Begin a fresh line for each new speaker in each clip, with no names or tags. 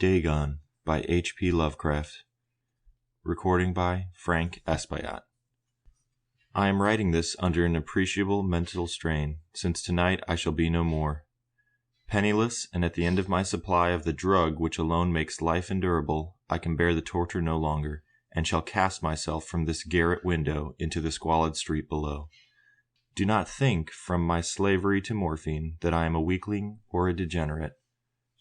Dagon by H.P. Lovecraft. Recording by Frank Espaillat. I am writing this under an appreciable mental strain, since tonight I shall be no more. Penniless, and at the end of my supply of the drug which alone makes life endurable, I can bear the torture no longer, and shall cast myself from this garret window into the squalid street below. Do not think, from my slavery to morphine, that I am a weakling or a degenerate.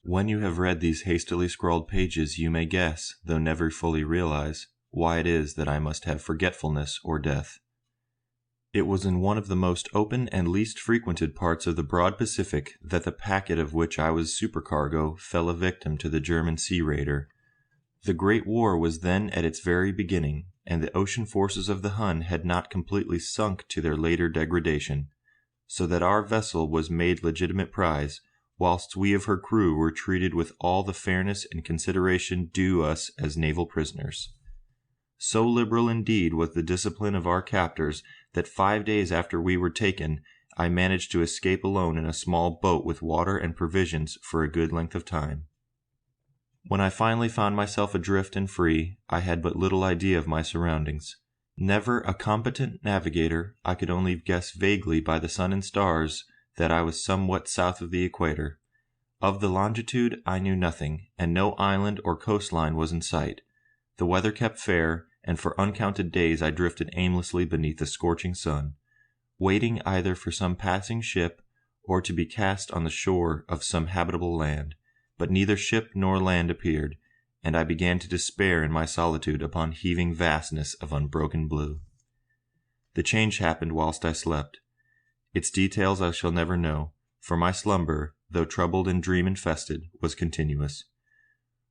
When you have read these hastily scrawled pages, you may guess, though never fully realize, why it is that I must have forgetfulness or death. It was in one of the most open and least frequented parts of the broad Pacific that the packet of which I was supercargo fell a victim to the German sea raider. The Great War was then at its very beginning, and the ocean forces of the Hun had not completely sunk to their later degradation, so that our vessel was made legitimate prize, whilst we of her crew were treated with all the fairness and consideration due us as naval prisoners. So liberal indeed was the discipline of our captors that 5 days after we were taken, I managed to escape alone in a small boat with water and provisions for a good length of time. When I finally found myself adrift and free, I had but little idea of my surroundings. Never a competent navigator, I could only guess vaguely by the sun and stars that I was somewhat south of the equator. Of the longitude I knew nothing, and no island or coastline was in sight. The weather kept fair, and for uncounted days I drifted aimlessly beneath the scorching sun, waiting either for some passing ship or to be cast on the shore of some habitable land. But neither ship nor land appeared, and I began to despair in my solitude upon heaving vastness of unbroken blue. The change happened whilst I slept. Its details I shall never know, for my slumber, though troubled and dream-infested, was continuous.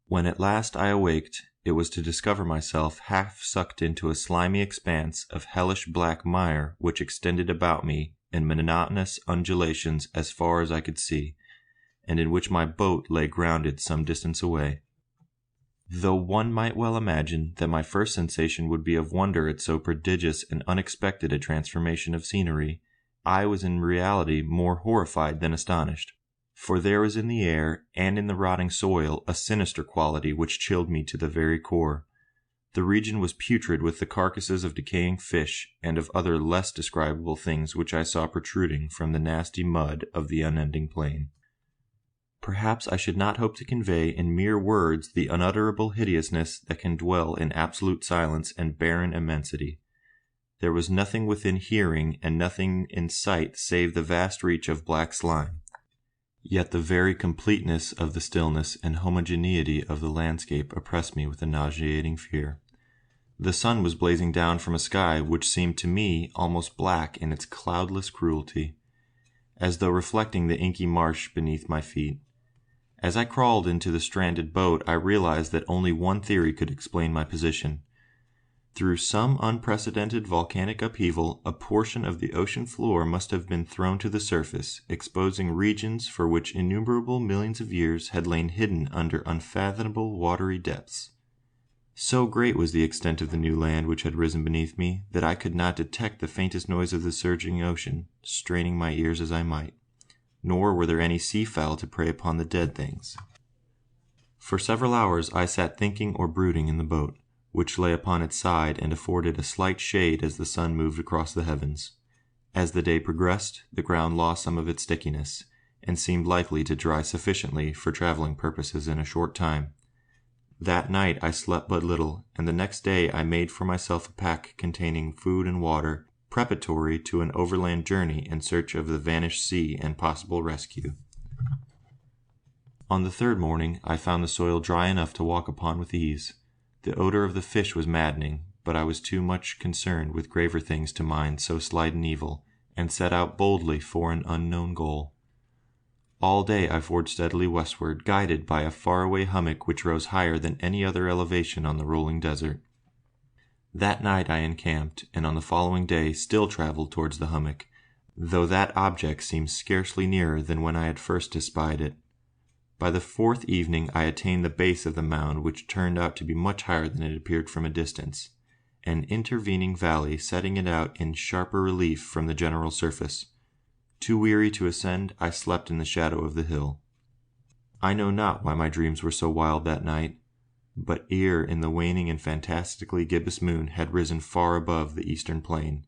When at last I awaked, it was to discover myself half sucked into a slimy expanse of hellish black mire which extended about me in monotonous undulations as far as I could see, and in which my boat lay grounded some distance away. Though one might well imagine that my first sensation would be of wonder at so prodigious and unexpected a transformation of scenery, I was in reality more horrified than astonished, for there was in the air and in the rotting soil a sinister quality which chilled me to the very core. The region was putrid with the carcasses of decaying fish and of other less describable things which I saw protruding from the nasty mud of the unending plain. Perhaps I should not hope to convey in mere words the unutterable hideousness that can dwell in absolute silence and barren immensity. There was nothing within hearing and nothing in sight save the vast reach of black slime. Yet the very completeness of the stillness and homogeneity of the landscape oppressed me with a nauseating fear. The sun was blazing down from a sky which seemed to me almost black in its cloudless cruelty, as though reflecting the inky marsh beneath my feet. As I crawled into the stranded boat, I realized that only one theory could explain my position. Through some unprecedented volcanic upheaval, a portion of the ocean floor must have been thrown to the surface, exposing regions for which innumerable millions of years had lain hidden under unfathomable watery depths. So great was the extent of the new land which had risen beneath me, that I could not detect the faintest noise of the surging ocean, straining my ears as I might. Nor were there any sea-fowl to prey upon the dead things. For several hours I sat thinking or brooding in the boat, which lay upon its side and afforded a slight shade as the sun moved across the heavens. As the day progressed, the ground lost some of its stickiness, and seemed likely to dry sufficiently for travelling purposes in a short time. That night I slept but little, and the next day I made for myself a pack containing food and water, preparatory to an overland journey in search of the vanished sea and possible rescue. On the third morning I found the soil dry enough to walk upon with ease. The odor of the fish was maddening, but I was too much concerned with graver things to mind so slight an evil, and set out boldly for an unknown goal. All day I forged steadily westward, guided by a far-away hummock which rose higher than any other elevation on the rolling desert. That night I encamped, and on the following day still travelled towards the hummock, though that object seemed scarcely nearer than when I had first espied it. By the fourth evening I attained the base of the mound, which turned out to be much higher than it appeared from a distance, an intervening valley setting it out in sharper relief from the general surface. Too weary to ascend, I slept in the shadow of the hill. I know not why my dreams were so wild that night, but ere in the waning and fantastically gibbous moon had risen far above the eastern plain,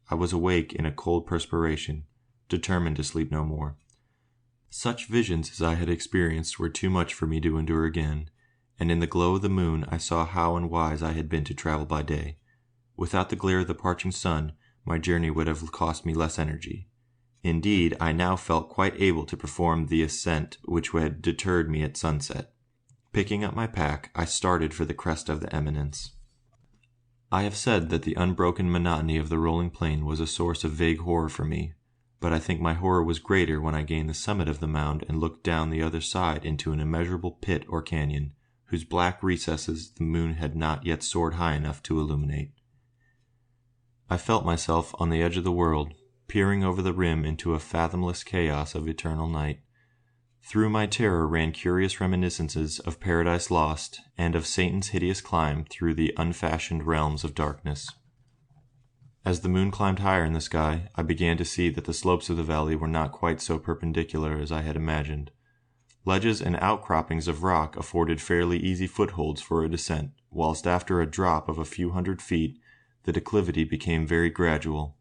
I was awake in a cold perspiration, determined to sleep no more. Such visions as I had experienced were too much for me to endure again, and in the glow of the moon I saw how unwise I had been to travel by day. Without the glare of the parching sun, my journey would have cost me less energy. Indeed, I now felt quite able to perform the ascent which had deterred me at sunset. Picking up my pack, I started for the crest of the eminence. I have said that the unbroken monotony of the rolling plain was a source of vague horror for me, but I think my horror was greater when I gained the summit of the mound and looked down the other side into an immeasurable pit or canyon, whose black recesses the moon had not yet soared high enough to illuminate. I felt myself on the edge of the world, peering over the rim into a fathomless chaos of eternal night. Through my terror ran curious reminiscences of Paradise Lost and of Satan's hideous climb through the unfashioned realms of darkness. As the moon climbed higher in the sky, I began to see that the slopes of the valley were not quite so perpendicular as I had imagined. Ledges and outcroppings of rock afforded fairly easy footholds for a descent, whilst after a drop of a few hundred feet, the declivity became very gradual.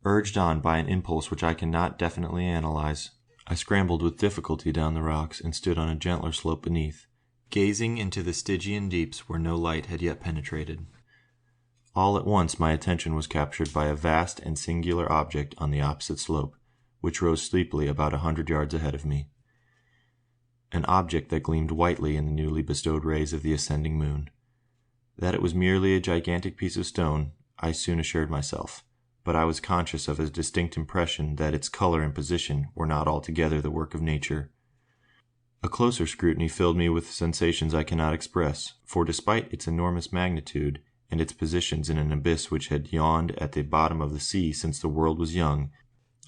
Urged on by an impulse which I cannot definitely analyze, I scrambled with difficulty down the rocks and stood on a gentler slope beneath, gazing into the Stygian deeps where no light had yet penetrated. All at once my attention was captured by a vast and singular object on the opposite slope, which rose steeply about 100 yards ahead of me. An object that gleamed whitely in the newly bestowed rays of the ascending moon. That it was merely a gigantic piece of stone, I soon assured myself, but I was conscious of a distinct impression that its color and position were not altogether the work of nature. A closer scrutiny filled me with sensations I cannot express, for despite its enormous magnitude, and its positions in an abyss which had yawned at the bottom of the sea since the world was young,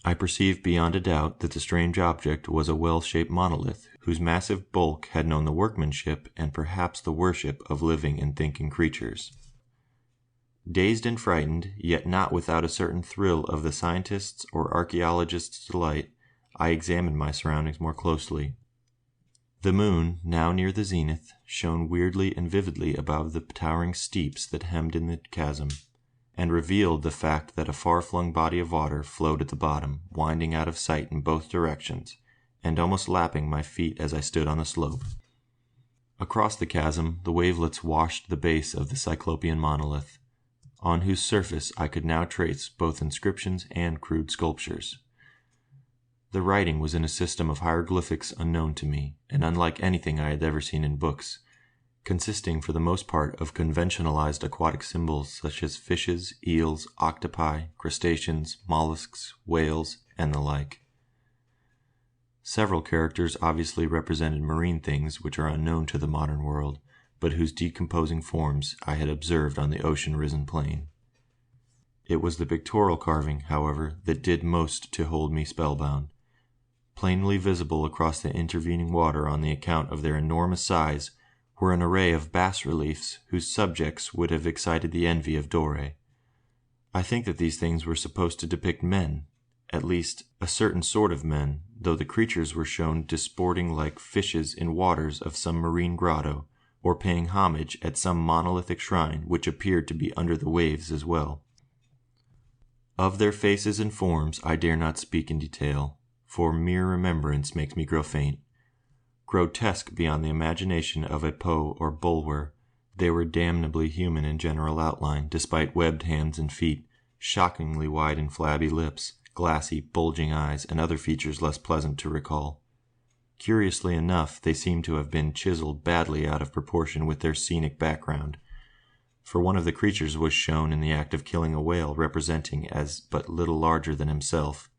I perceived beyond a doubt that the strange object was a well-shaped monolith, whose massive bulk had known the workmanship and perhaps the worship of living and thinking creatures. Dazed and frightened, yet not without a certain thrill of the scientist's or archaeologist's delight, I examined my surroundings more closely. The moon, now near the zenith, shone weirdly and vividly above the towering steeps that hemmed in the chasm, and revealed the fact that a far-flung body of water flowed at the bottom, winding out of sight in both directions, and almost lapping my feet as I stood on the slope. Across the chasm the wavelets washed the base of the cyclopean monolith, on whose surface I could now trace both inscriptions and crude sculptures. The writing was in a system of hieroglyphics unknown to me, and unlike anything I had ever seen in books, consisting for the most part of conventionalized aquatic symbols such as fishes, eels, octopi, crustaceans, mollusks, whales, and the like. Several characters obviously represented marine things which are unknown to the modern world, but whose decomposing forms I had observed on the ocean-risen plain. It was the pictorial carving, however, that did most to hold me spellbound. Plainly visible across the intervening water on the account of their enormous size were an array of bas-reliefs whose subjects would have excited the envy of Doré. I think that these things were supposed to depict men, at least a certain sort of men, though the creatures were shown disporting like fishes in waters of some marine grotto, or paying homage at some monolithic shrine which appeared to be under the waves as well. Of their faces and forms I dare not speak in detail, for mere remembrance makes me grow faint. Grotesque beyond the imagination of a Poe or Bulwer, they were damnably human in general outline, despite webbed hands and feet, shockingly wide and flabby lips, glassy, bulging eyes, and other features less pleasant to recall. Curiously enough, they seemed to have been chiseled badly out of proportion with their scenic background, for one of the creatures was shown in the act of killing a whale representing as but little larger than himself.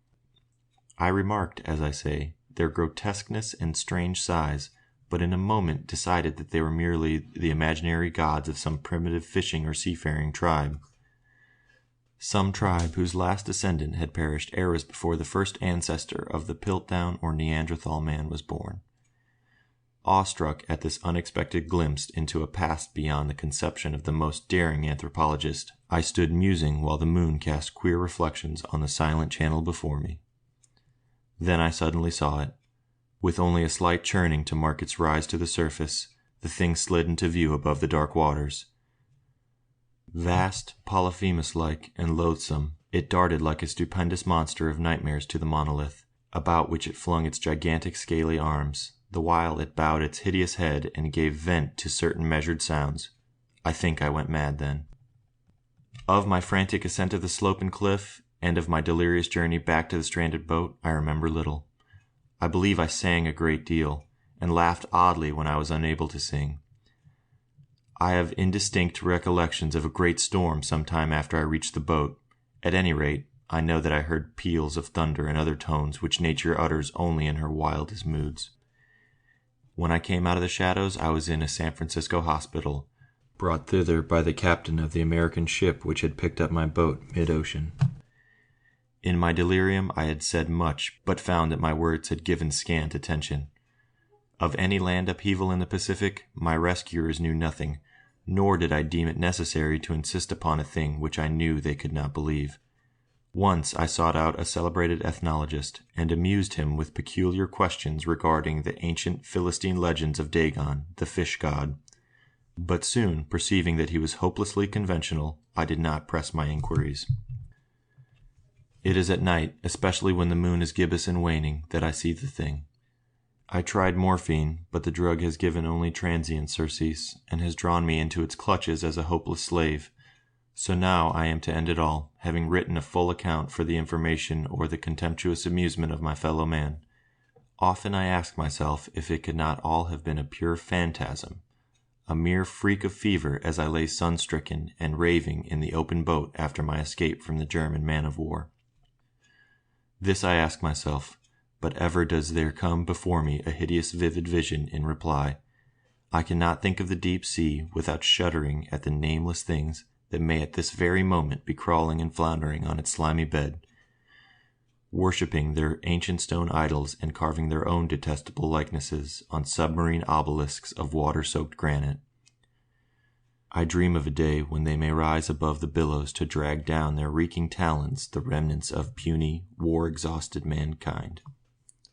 I remarked, as I say, their grotesqueness and strange size, but in a moment decided that they were merely the imaginary gods of some primitive fishing or seafaring tribe. Some tribe whose last descendant had perished eras before the first ancestor of the Piltdown or Neanderthal man was born. Awestruck at this unexpected glimpse into a past beyond the conception of the most daring anthropologist, I stood musing while the moon cast queer reflections on the silent channel before me. Then I suddenly saw it. With only a slight churning to mark its rise to the surface, the thing slid into view above the dark waters. Vast, Polyphemus-like, and loathsome, it darted like a stupendous monster of nightmares to the monolith, about which it flung its gigantic scaly arms, the while it bowed its hideous head and gave vent to certain measured sounds. I think I went mad then. Of my frantic ascent of the slope and cliff, and of my delirious journey back to the stranded boat, I remember little. I believe I sang a great deal, and laughed oddly when I was unable to sing. I have indistinct recollections of a great storm some time after I reached the boat. At any rate, I know that I heard peals of thunder and other tones which nature utters only in her wildest moods. When I came out of the shadows, I was in a San Francisco hospital, brought thither by the captain of the American ship which had picked up my boat mid-ocean. In my delirium I had said much, but found that my words had given scant attention. Of any land upheaval in the Pacific, my rescuers knew nothing, nor did I deem it necessary to insist upon a thing which I knew they could not believe. Once I sought out a celebrated ethnologist, and amused him with peculiar questions regarding the ancient Philistine legends of Dagon, the fish god. But soon, perceiving that he was hopelessly conventional, I did not press my inquiries. It is at night, especially when the moon is gibbous and waning, that I see the thing. I tried morphine, but the drug has given only transient surcease, and has drawn me into its clutches as a hopeless slave. So now I am to end it all, having written a full account for the information or the contemptuous amusement of my fellow man. Often I ask myself if it could not all have been a pure phantasm, a mere freak of fever as I lay sun-stricken and raving in the open boat after my escape from the German man-of-war. This I ask myself, but ever does there come before me a hideous vivid vision in reply. I cannot think of the deep sea without shuddering at the nameless things that may at this very moment be crawling and floundering on its slimy bed, worshipping their ancient stone idols and carving their own detestable likenesses on submarine obelisks of water-soaked granite. I dream of a day when they may rise above the billows to drag down their reeking talons the remnants of puny, war-exhausted mankind.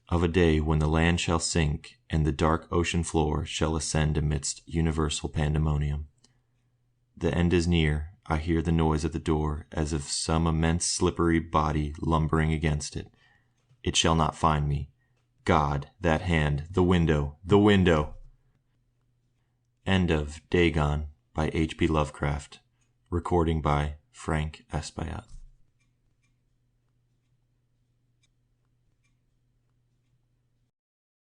Of a day when the land shall sink and the dark ocean floor shall ascend amidst universal pandemonium. The end is near. I hear the noise at the door as of some immense slippery body lumbering against it. It shall not find me. God, that hand, the window, the window! End of Dagon by H.P. Lovecraft. Recording by Frank Esbayat.